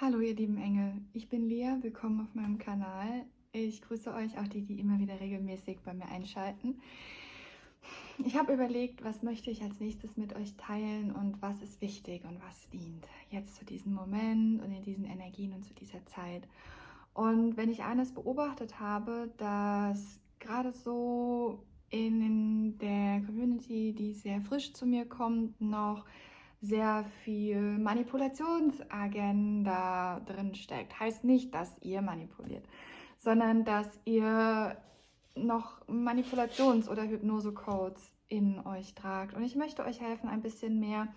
Hallo ihr lieben Engel, ich bin Lia, willkommen auf meinem Kanal. Ich grüße euch, auch die immer wieder regelmäßig bei mir einschalten. Ich habe überlegt, was möchte ich als nächstes mit euch teilen und was ist wichtig und was dient jetzt zu diesem Moment und in diesen Energien und zu dieser Zeit. Und wenn ich eines beobachtet habe, dass gerade so in der Community, die sehr frisch zu mir kommt, noch sehr viel Manipulationsagenda drin steckt. Heißt nicht, dass ihr manipuliert, sondern dass ihr noch Manipulations- oder Hypnose-Codes in euch tragt. Und ich möchte euch helfen, ein bisschen mehr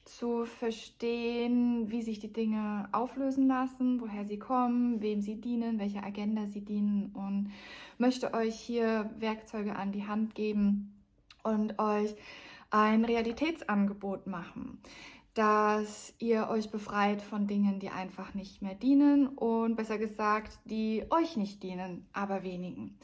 zu verstehen, wie sich die Dinge auflösen lassen, woher sie kommen, wem sie dienen, welcher Agenda sie dienen, und möchte euch hier Werkzeuge an die Hand geben und euch ein Realitätsangebot machen, dass ihr euch befreit von Dingen, die einfach nicht mehr dienen, und besser gesagt, die euch nicht dienen, aber wenigen.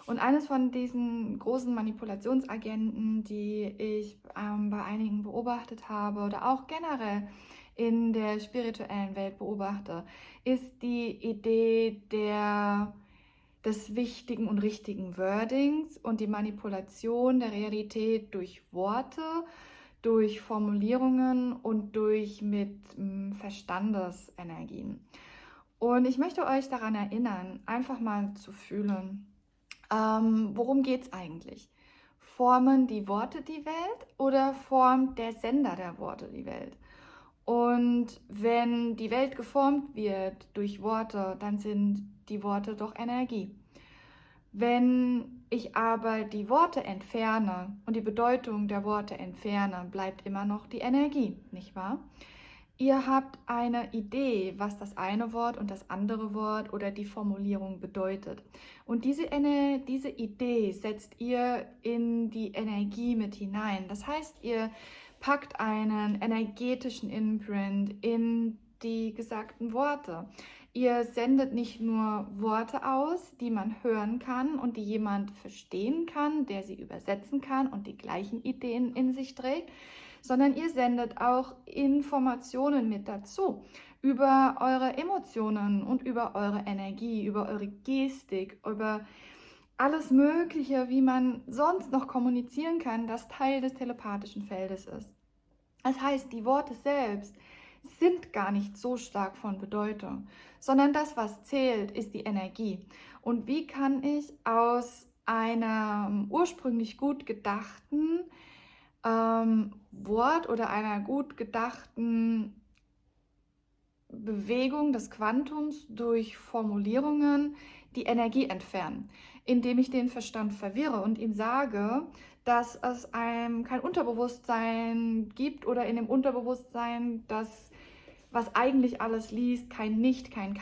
Und eines von diesen großen Manipulationsagenten, die ich bei einigen beobachtet habe oder auch generell in der spirituellen Welt beobachte, ist die Idee des wichtigen und richtigen Wordings und die Manipulation der Realität durch Worte, durch Formulierungen und durch Verstandesenergien. Und ich möchte euch daran erinnern, einfach mal zu fühlen, worum geht es eigentlich? Formen die Worte die Welt oder formt der Sender der Worte die Welt? Und wenn die Welt geformt wird durch Worte, dann sind die Worte doch Energie. Wenn ich aber die Worte entferne und die Bedeutung der Worte entferne, bleibt immer noch die Energie, nicht wahr? Ihr habt eine Idee, was das eine Wort und das andere Wort oder die Formulierung bedeutet. Und diese Idee setzt ihr in die Energie mit hinein. Das heißt, ihr packt einen energetischen Imprint in die gesagten Worte. Ihr sendet nicht nur Worte aus, die man hören kann und die jemand verstehen kann, der sie übersetzen kann und die gleichen Ideen in sich trägt, sondern ihr sendet auch Informationen mit dazu über eure Emotionen und über eure Energie, über eure Gestik, über alles Mögliche, wie man sonst noch kommunizieren kann, das Teil des telepathischen Feldes ist. Das heißt, die Worte selbst sind gar nicht so stark von Bedeutung, sondern das, was zählt, ist die Energie. Und wie kann ich aus einem ursprünglich gut gedachten Wort oder einer gut gedachten Bewegung des Quantums durch Formulierungen die Energie entfernen, indem ich den Verstand verwirre und ihm sage, dass es einem kein Unterbewusstsein gibt oder in dem Unterbewusstsein das, was eigentlich alles liest, kein Nicht, kein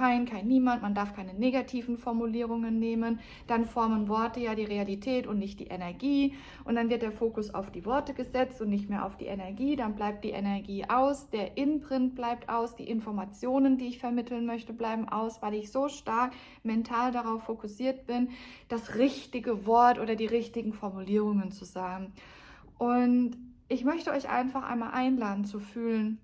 Niemand, man darf keine negativen Formulierungen nehmen, dann formen Worte ja die Realität und nicht die Energie, und dann wird der Fokus auf die Worte gesetzt und nicht mehr auf die Energie, dann bleibt die Energie aus, der Imprint bleibt aus, die Informationen, die ich vermitteln möchte, bleiben aus, weil ich so stark mental darauf fokussiert bin, das richtige Wort oder die richtigen Formulierungen zu sagen. Und ich möchte euch einfach einmal einladen zu fühlen,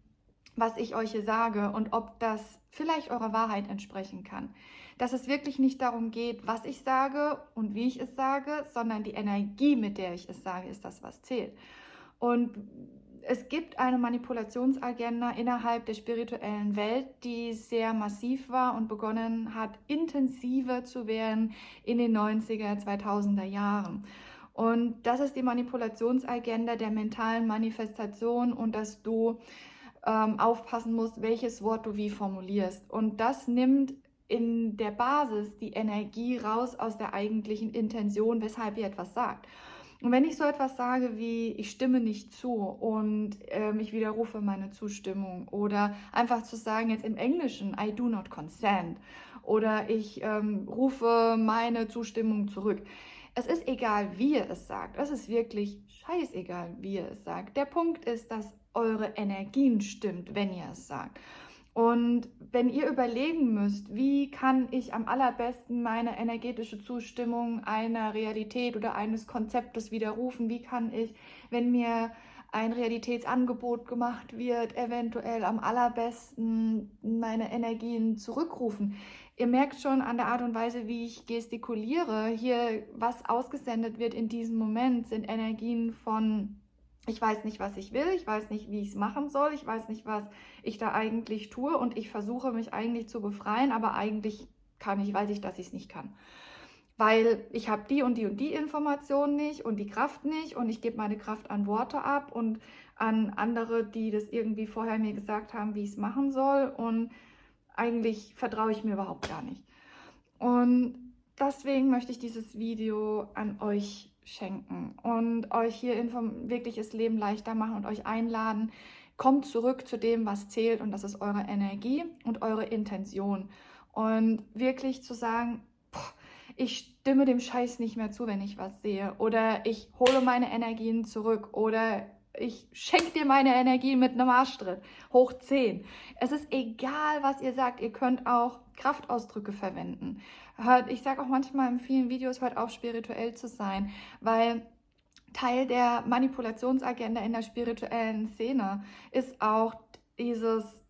was ich euch hier sage und ob das vielleicht eurer Wahrheit entsprechen kann. Dass es wirklich nicht darum geht, was ich sage und wie ich es sage, sondern die Energie, mit der ich es sage, ist das, was zählt. Und es gibt eine Manipulationsagenda innerhalb der spirituellen Welt, die sehr massiv war und begonnen hat, intensiver zu werden in den 90er, 2000er Jahren. Und das ist die Manipulationsagenda der mentalen Manifestation und dass du aufpassen musst, welches Wort du wie formulierst. Und das nimmt in der Basis die Energie raus aus der eigentlichen Intention, weshalb ihr etwas sagt. Und wenn ich so etwas sage wie, ich stimme nicht zu und ich widerrufe meine Zustimmung, oder einfach zu sagen jetzt im Englischen, I do not consent, oder ich rufe meine Zustimmung zurück. Es ist egal, wie ihr es sagt. Es ist wirklich scheißegal, wie ihr es sagt. Der Punkt ist, dass eure Energien stimmt, wenn ihr es sagt. Und wenn ihr überlegen müsst, wie kann ich am allerbesten meine energetische Zustimmung einer Realität oder eines Konzeptes widerrufen, wie kann ich, wenn mir ein Realitätsangebot gemacht wird, eventuell am allerbesten meine Energien zurückrufen. Ihr merkt schon an der Art und Weise, wie ich gestikuliere, hier was ausgesendet wird in diesem Moment, sind Energien von: Ich weiß nicht, was ich will, ich weiß nicht, wie ich es machen soll, ich weiß nicht, was ich da eigentlich tue und ich versuche mich eigentlich zu befreien, aber eigentlich weiß ich, dass ich es nicht kann. Weil ich habe die und die und die Informationen nicht und die Kraft nicht und ich gebe meine Kraft an Worte ab und an andere, die das irgendwie vorher mir gesagt haben, wie ich es machen soll, und eigentlich vertraue ich mir überhaupt gar nicht. Und deswegen möchte ich dieses Video an euch schenken und euch hier wirklich das Leben leichter machen und euch einladen. Kommt zurück zu dem, was zählt, und das ist eure Energie und eure Intention. Und wirklich zu sagen: Ich stimme dem Scheiß nicht mehr zu, wenn ich was sehe. Oder ich hole meine Energien zurück. Oder ich schenke dir meine Energien mit einem Arschtritt. Hoch 10. Es ist egal, was ihr sagt. Ihr könnt auch Kraftausdrücke verwenden. Ich sage auch manchmal in vielen Videos, hört auf, spirituell zu sein. Weil Teil der Manipulationsagenda in der spirituellen Szene ist auch dieses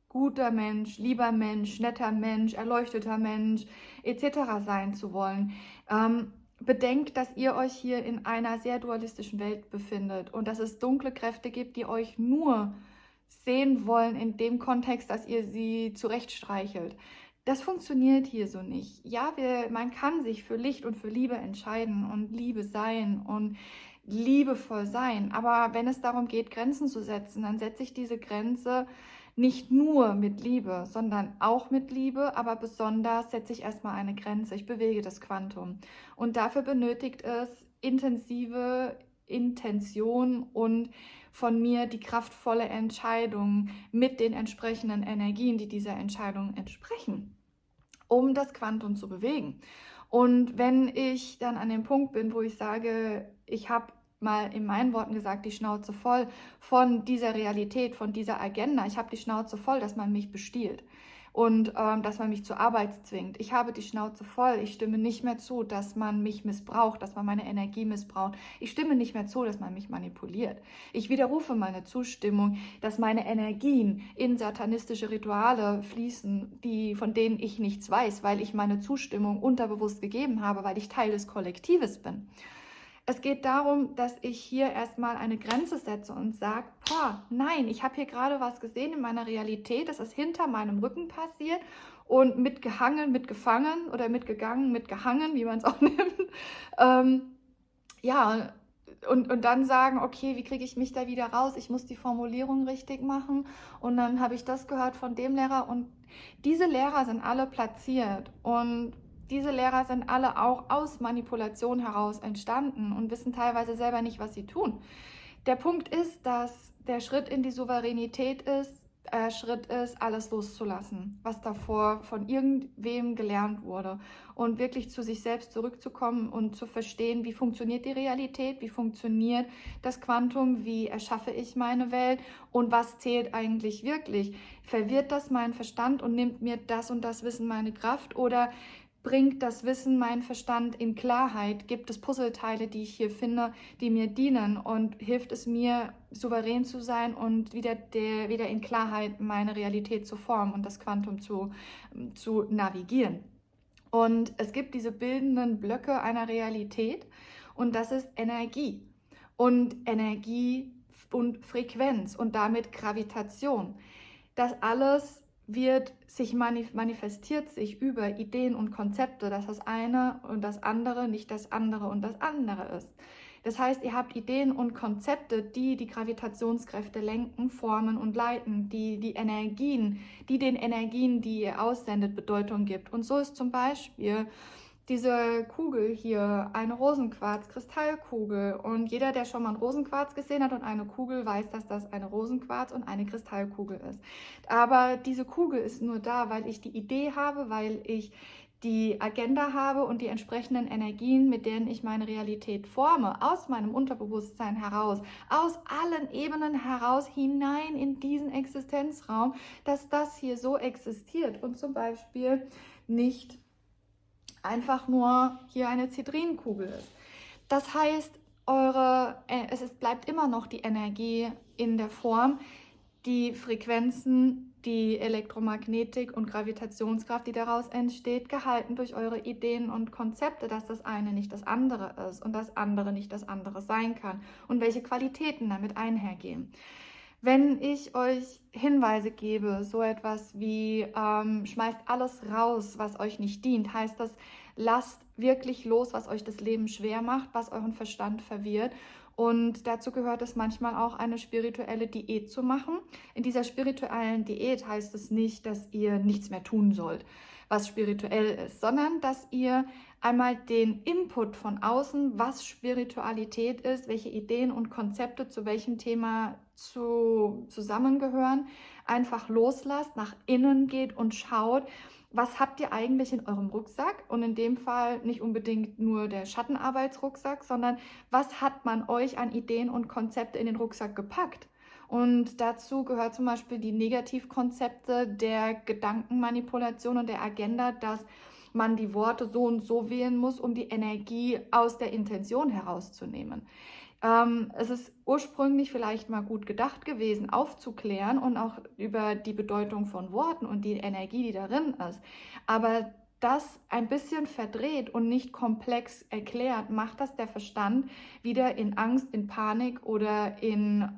guter Mensch, lieber Mensch, netter Mensch, erleuchteter Mensch etc. sein zu wollen. Bedenkt, dass ihr euch hier in einer sehr dualistischen Welt befindet und dass es dunkle Kräfte gibt, die euch nur sehen wollen in dem Kontext, dass ihr sie zurechtstreichelt. Das funktioniert hier so nicht. Ja, man kann sich für Licht und für Liebe entscheiden und Liebe sein und liebevoll sein. Aber wenn es darum geht, Grenzen zu setzen, dann setze ich diese Grenze nicht nur mit Liebe, sondern auch mit Liebe, aber besonders setze ich erstmal eine Grenze. Ich bewege das Quantum. Und dafür benötigt es intensive Intention und von mir die kraftvolle Entscheidung mit den entsprechenden Energien, die dieser Entscheidung entsprechen, um das Quantum zu bewegen. Und wenn ich dann an dem Punkt bin, wo ich sage, ich habe mal in meinen Worten gesagt, die Schnauze voll von dieser Realität, von dieser Agenda. Ich habe die Schnauze voll, dass man mich bestiehlt und dass man mich zur Arbeit zwingt. Ich habe die Schnauze voll. Ich stimme nicht mehr zu, dass man mich missbraucht, dass man meine Energie missbraucht. Ich stimme nicht mehr zu, dass man mich manipuliert. Ich widerrufe meine Zustimmung, dass meine Energien in satanistische Rituale fließen, von denen ich nichts weiß, weil ich meine Zustimmung unterbewusst gegeben habe, weil ich Teil des Kollektives bin. Es geht darum, dass ich hier erstmal eine Grenze setze und sage: Nein, ich habe hier gerade was gesehen in meiner Realität, das ist hinter meinem Rücken passiert und mitgehangen, mitgefangen oder mitgegangen, mitgehangen, wie man es auch nimmt. Ja, und dann sagen: Okay, wie kriege ich mich da wieder raus? Ich muss die Formulierung richtig machen. Und dann habe ich das gehört von dem Lehrer, und diese Lehrer sind alle platziert und diese Lehrer sind alle auch aus Manipulation heraus entstanden und wissen teilweise selber nicht, was sie tun. Der Punkt ist, dass der Schritt in die Souveränität Schritt ist, alles loszulassen, was davor von irgendwem gelernt wurde, und wirklich zu sich selbst zurückzukommen und zu verstehen, wie funktioniert die Realität, wie funktioniert das Quantum, wie erschaffe ich meine Welt und was zählt eigentlich wirklich. Verwirrt das meinen Verstand und nimmt mir das und das Wissen meine Kraft, oder bringt das Wissen meinen Verstand in Klarheit? Gibt es Puzzleteile, die ich hier finde, die mir dienen, und hilft es mir, souverän zu sein und wieder in Klarheit meine Realität zu formen und das Quantum zu navigieren? Und es gibt diese bildenden Blöcke einer Realität, und das ist Energie. Und Energie und Frequenz und damit Gravitation. Das alles manifestiert sich über Ideen und Konzepte, dass das eine und das andere nicht das andere und das andere ist. Das heißt, ihr habt Ideen und Konzepte, die die Gravitationskräfte lenken, formen und leiten, die den Energien, die ihr aussendet, Bedeutung gibt. Und so ist zum Beispiel diese Kugel hier eine Rosenquarz-Kristallkugel, und jeder, der schon mal einen Rosenquarz gesehen hat und eine Kugel, weiß, dass das eine Rosenquarz und eine Kristallkugel ist. Aber diese Kugel ist nur da, weil ich die Idee habe, weil ich die Agenda habe und die entsprechenden Energien, mit denen ich meine Realität forme, aus meinem Unterbewusstsein heraus, aus allen Ebenen heraus, hinein in diesen Existenzraum, dass das hier so existiert und zum Beispiel nicht einfach nur hier eine Zitrinenkugel ist. Das heißt, bleibt immer noch die Energie in der Form, die Frequenzen, die Elektromagnetik und Gravitationskraft, die daraus entsteht, gehalten durch eure Ideen und Konzepte, dass das eine nicht das andere ist und das andere nicht das andere sein kann und welche Qualitäten damit einhergehen. Wenn ich euch Hinweise gebe, so etwas wie schmeißt alles raus, was euch nicht dient, heißt das, lasst wirklich los, was euch das Leben schwer macht, was euren Verstand verwirrt. Und dazu gehört es manchmal auch, eine spirituelle Diät zu machen. In dieser spirituellen Diät heißt es nicht, dass ihr nichts mehr tun sollt, was spirituell ist, sondern dass ihr einmal den Input von außen, was Spiritualität ist, welche Ideen und Konzepte zu welchem Thema zusammengehören, einfach loslasst, nach innen geht und schaut, was habt ihr eigentlich in eurem Rucksack? Und in dem Fall nicht unbedingt nur der Schattenarbeitsrucksack, sondern was hat man euch an Ideen und Konzepte in den Rucksack gepackt? Und dazu gehört zum Beispiel die Negativkonzepte der Gedankenmanipulation und der Agenda, dass man die Worte so und so wählen muss, um die Energie aus der Intention herauszunehmen. Es ist ursprünglich vielleicht mal gut gedacht gewesen, aufzuklären und auch über die Bedeutung von Worten und die Energie, die darin ist. Aber das ein bisschen verdreht und nicht komplex erklärt, macht das der Verstand wieder in Angst, in Panik oder in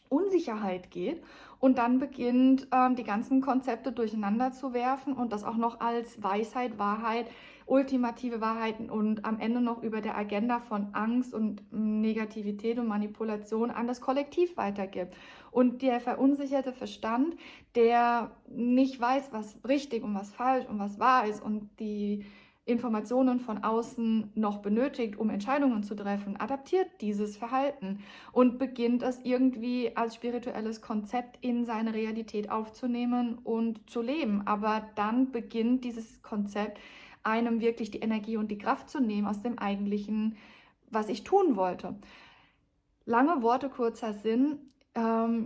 Unsicherheit geht und dann beginnt, die ganzen Konzepte durcheinander zu werfen und das auch noch als Weisheit, Wahrheit, ultimative Wahrheiten und am Ende noch über der Agenda von Angst und Negativität und Manipulation an das Kollektiv weitergibt. Und der verunsicherte Verstand, der nicht weiß, was richtig und was falsch und was wahr ist und die Informationen von außen noch benötigt, um Entscheidungen zu treffen, adaptiert dieses Verhalten und beginnt es irgendwie als spirituelles Konzept in seine Realität aufzunehmen und zu leben. Aber dann beginnt dieses Konzept einem wirklich die Energie und die Kraft zu nehmen aus dem eigentlichen, was ich tun wollte. Lange Worte, kurzer Sinn.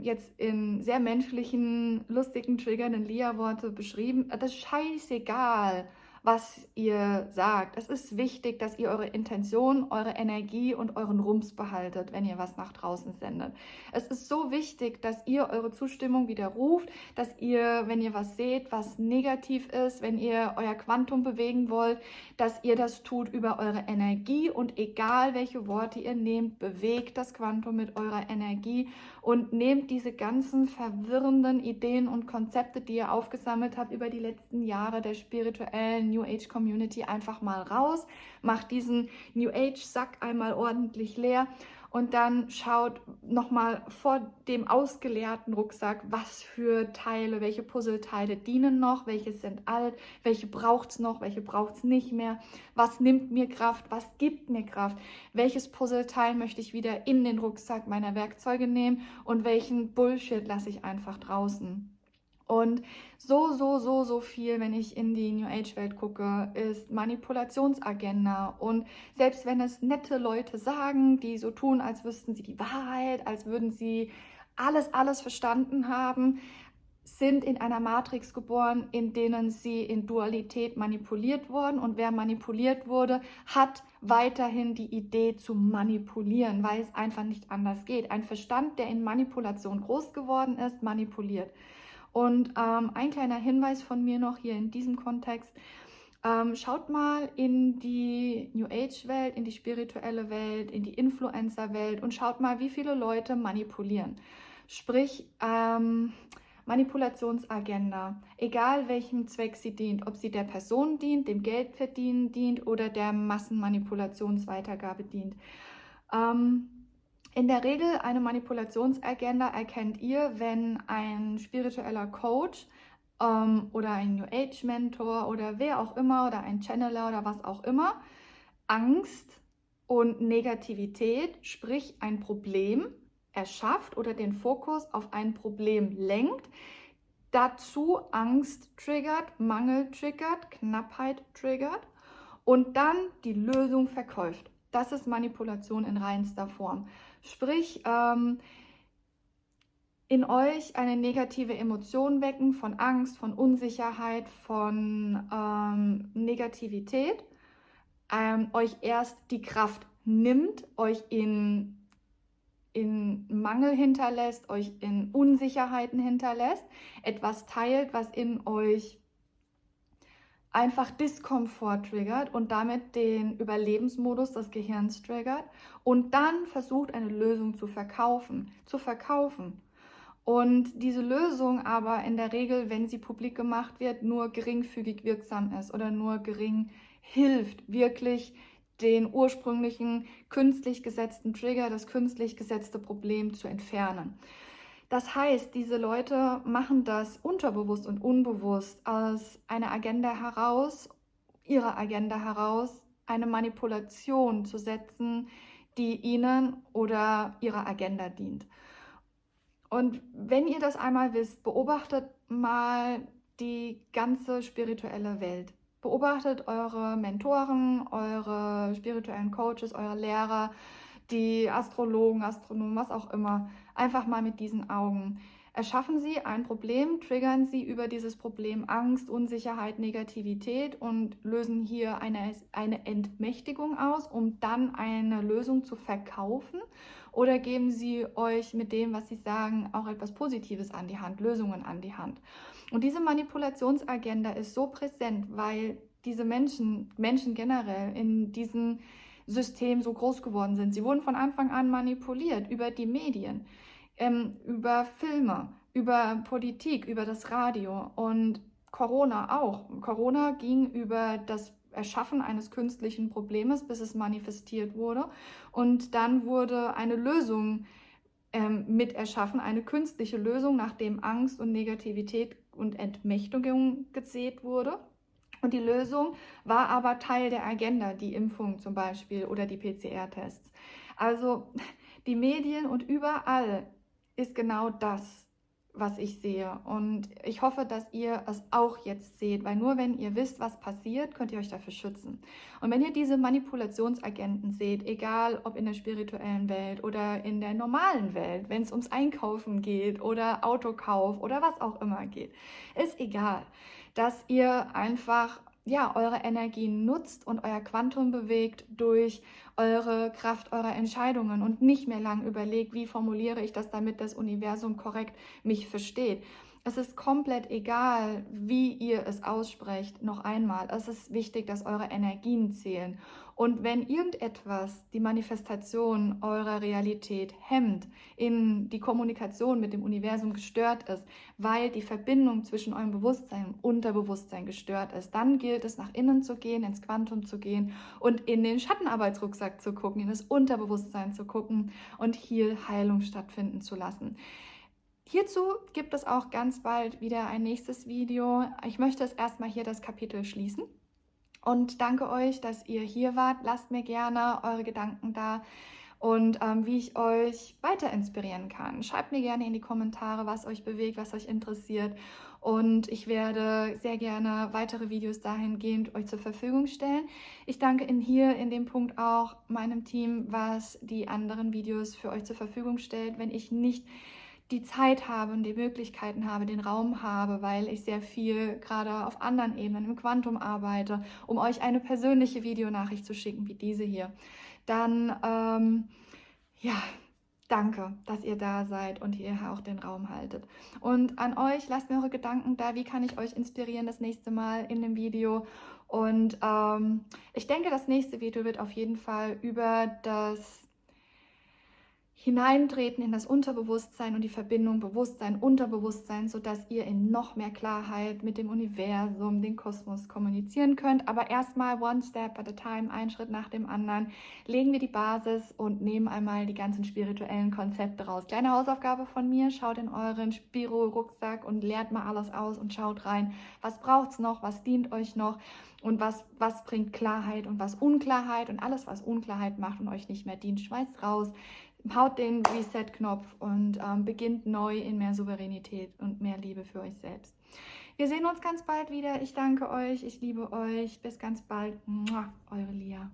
Jetzt in sehr menschlichen, lustigen, triggernden Lia-Worte beschrieben. Das ist scheißegal, was ihr sagt. Es ist wichtig, dass ihr eure Intention, eure Energie und euren Rums behaltet, wenn ihr was nach draußen sendet. Es ist so wichtig, dass ihr eure Zustimmung widerruft, dass ihr, wenn ihr was seht, was negativ ist, wenn ihr euer Quantum bewegen wollt, dass ihr das tut über eure Energie und egal welche Worte ihr nehmt, bewegt das Quantum mit eurer Energie und nehmt diese ganzen verwirrenden Ideen und Konzepte, die ihr aufgesammelt habt über die letzten Jahre der spirituellen New Age Community einfach mal raus, macht diesen New Age Sack einmal ordentlich leer und dann schaut nochmal vor dem ausgeleerten Rucksack, was für Teile, welche Puzzleteile dienen noch, welche sind alt, welche braucht es noch, welche braucht es nicht mehr, was nimmt mir Kraft, was gibt mir Kraft, welches Puzzleteil möchte ich wieder in den Rucksack meiner Werkzeuge nehmen und welchen Bullshit lasse ich einfach draußen. Und so viel, wenn ich in die New Age Welt gucke, ist Manipulationsagenda. Und selbst wenn es nette Leute sagen, die so tun, als wüssten sie die Wahrheit, als würden sie alles verstanden haben, sind in einer Matrix geboren, in denen sie in Dualität manipuliert wurden. Und wer manipuliert wurde, hat weiterhin die Idee zu manipulieren, weil es einfach nicht anders geht. Ein Verstand, der in Manipulation groß geworden ist, manipuliert. Und ein kleiner Hinweis von mir noch hier in diesem Kontext. Schaut mal in die New Age Welt, in die spirituelle Welt, in die Influencer Welt und schaut mal, wie viele Leute manipulieren. Sprich, Manipulationsagenda, egal welchem Zweck sie dient, ob sie der Person dient, dem Geldverdienen dient oder der Massenmanipulationsweitergabe dient. In der Regel eine Manipulationsagenda erkennt ihr, wenn ein spiritueller Coach oder ein New Age Mentor oder wer auch immer oder ein Channeler oder was auch immer Angst und Negativität, sprich ein Problem erschafft oder den Fokus auf ein Problem lenkt, dazu Angst triggert, Mangel triggert, Knappheit triggert und dann die Lösung verkauft. Das ist Manipulation in reinster Form. Sprich, in euch eine negative Emotion wecken von Angst, von Unsicherheit, von Negativität, euch erst die Kraft nimmt, euch in Mangel hinterlässt, euch in Unsicherheiten hinterlässt, etwas teilt, was in euch einfach Diskomfort triggert und damit den Überlebensmodus des Gehirns triggert und dann versucht, eine Lösung zu verkaufen. Und diese Lösung aber in der Regel, wenn sie publik gemacht wird, nur geringfügig wirksam ist oder nur gering hilft, wirklich den ursprünglichen künstlich gesetzten Trigger, das künstlich gesetzte Problem zu entfernen. Das heißt, diese Leute machen das unterbewusst und unbewusst aus einer Agenda heraus, ihrer Agenda heraus, eine Manipulation zu setzen, die ihnen oder ihrer Agenda dient. Und wenn ihr das einmal wisst, beobachtet mal die ganze spirituelle Welt. Beobachtet eure Mentoren, eure spirituellen Coaches, eure Lehrer, die Astrologen, Astronomen, was auch immer. Einfach mal mit diesen Augen. Erschaffen Sie ein Problem, triggern Sie über dieses Problem Angst, Unsicherheit, Negativität und lösen hier eine Entmächtigung aus, um dann eine Lösung zu verkaufen? Oder geben Sie euch mit dem, was Sie sagen, auch etwas Positives an die Hand, Lösungen an die Hand? Und diese Manipulationsagenda ist so präsent, weil diese Menschen generell in diesem System so groß geworden sind. Sie wurden von Anfang an manipuliert über die Medien, über Filme, über Politik, über das Radio und Corona auch. Corona ging über das Erschaffen eines künstlichen Problems, bis es manifestiert wurde. Und dann wurde eine Lösung mit erschaffen, eine künstliche Lösung, nachdem Angst und Negativität und Entmächtigung gesät wurde. Und die Lösung war aber Teil der Agenda, die Impfung zum Beispiel oder die PCR-Tests. Also die Medien und überall ist genau das, was ich sehe. Und ich hoffe, dass ihr es auch jetzt seht, weil nur wenn ihr wisst, was passiert, könnt ihr euch dafür schützen. Und wenn ihr diese Manipulationsagenten seht, egal ob in der spirituellen Welt oder in der normalen Welt, wenn es ums Einkaufen geht oder Autokauf oder was auch immer geht, ist egal, dass ihr einfach eure Energien nutzt und euer Quantum bewegt durch eure Kraft eurer Entscheidungen und nicht mehr lang überlegt, wie formuliere ich das, damit das Universum korrekt mich versteht. Es ist komplett egal, wie ihr es aussprecht. Noch einmal, es ist wichtig, dass eure Energien zählen. Und wenn irgendetwas die Manifestation eurer Realität hemmt, in die Kommunikation mit dem Universum gestört ist, weil die Verbindung zwischen eurem Bewusstsein und Unterbewusstsein gestört ist, dann gilt es, nach innen zu gehen, ins Quantum zu gehen und in den Schattenarbeitsrucksack zu gucken, in das Unterbewusstsein zu gucken und hier Heilung stattfinden zu lassen. Hierzu gibt es auch ganz bald wieder ein nächstes Video. Ich möchte es erstmal hier das Kapitel schließen. Und danke euch, dass ihr hier wart. Lasst mir gerne eure Gedanken da und wie ich euch weiter inspirieren kann. Schreibt mir gerne in die Kommentare, was euch bewegt, was euch interessiert. Und ich werde sehr gerne weitere Videos dahingehend euch zur Verfügung stellen. Ich danke hier in dem Punkt auch meinem Team, was die anderen Videos für euch zur Verfügung stellt, wenn ich nicht die Zeit habe und die Möglichkeiten habe, den Raum habe, weil ich sehr viel gerade auf anderen Ebenen im Quantum arbeite, um euch eine persönliche Videonachricht zu schicken, wie diese hier. Dann, danke, dass ihr da seid und hier auch den Raum haltet. Und an euch, lasst mir eure Gedanken da, wie kann ich euch inspirieren das nächste Mal in dem Video. Und ich denke, das nächste Video wird auf jeden Fall über das Hineintreten in das Unterbewusstsein und die Verbindung Bewusstsein-Unterbewusstsein, sodass ihr in noch mehr Klarheit mit dem Universum, dem Kosmos kommunizieren könnt. Aber erstmal one step at a time, ein Schritt nach dem anderen, legen wir die Basis und nehmen einmal die ganzen spirituellen Konzepte raus. Kleine Hausaufgabe von mir, schaut in euren Spiro-Rucksack und leert mal alles aus und schaut rein, was braucht es noch, was dient euch noch und was bringt Klarheit und was Unklarheit und alles, was Unklarheit macht und euch nicht mehr dient, schmeißt raus. Haut den Reset-Knopf und beginnt neu in mehr Souveränität und mehr Liebe für euch selbst. Wir sehen uns ganz bald wieder. Ich danke euch, ich liebe euch. Bis ganz bald. Eure Lia.